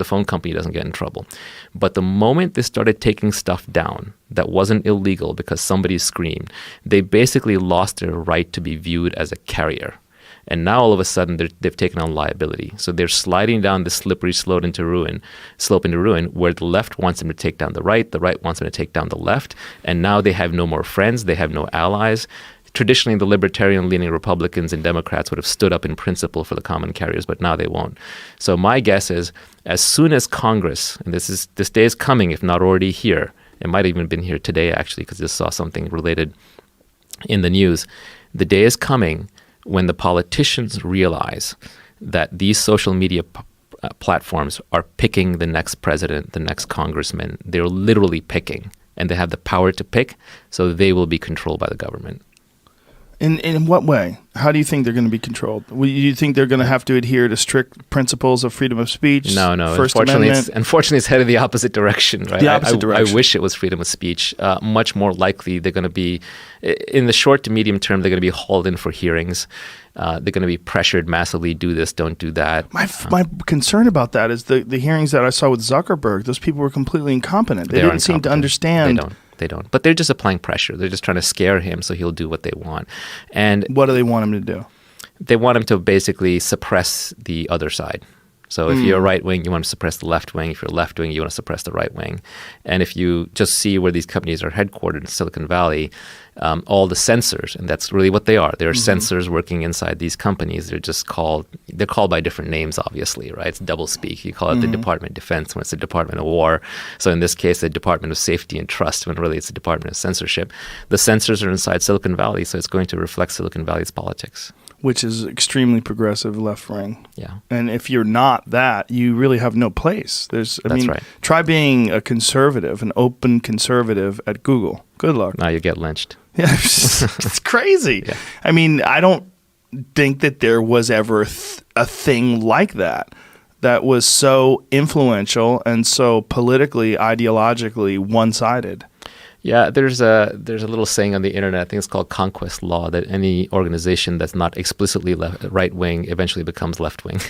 The phone company doesn't get in trouble. But the moment they started taking stuff down that wasn't illegal because somebody screamed, they basically lost their right to be viewed as a carrier. And now all of a sudden they've taken on liability. So they're sliding down the slippery slope into ruin, where the left wants them to take down the right wants them to take down the left, and now they have no more friends, they have no allies. Traditionally, the libertarian-leaning Republicans and Democrats would have stood up in principle for the common carriers, but now they won't. So my guess is, as soon as Congress, and this day is coming, if not already here, it might have even been here today actually, because I just saw something related in the news. The day is coming when the politicians realize that these social media platforms are picking the next president, the next congressman. They're literally picking, and they have the power to pick, so they will be controlled by the government. In what way? How do you think they're going to be controlled? Do you think they're going to have to adhere to strict principles of freedom of speech? No. First Unfortunately, Amendment? it's headed the opposite direction. Right? The opposite direction. I wish it was freedom of speech. Much more likely, they're going to be, in the short to medium term, they're going to be hauled in for hearings. They're going to be pressured massively. Do this, don't do that. My concern about that is the hearings that I saw with Zuckerberg. Those people were completely incompetent. They didn't seem to understand. They don't. But they're just applying pressure. They're just trying to scare him so he'll do what they want. And what do they want him to do? They want him to basically suppress the other side. So if you're right wing, you want to suppress the left wing. If you're left wing, you want to suppress the right wing. And if you just see where these companies are headquartered in Silicon Valley, all the censors, and that's really what they are. They're censors working inside these companies. They're called by different names, obviously, right? It's doublespeak. You call it the Department of Defense when it's the Department of War. So in this case, the Department of Safety and Trust, when really it's the Department of Censorship. The censors are inside Silicon Valley, so it's going to reflect Silicon Valley's politics. Which is extremely progressive left wing. Yeah. And if you're not that, you really have no place. That's right. Try being a conservative, an open conservative at Google. Good luck. Now you get lynched. Yeah, it's crazy. Yeah. I mean, I don't think that there was ever a thing like that was so influential and so politically, ideologically one-sided. Yeah, there's a little saying on the internet, I think it's called conquest law, that any organization that's not explicitly right-wing eventually becomes left-wing.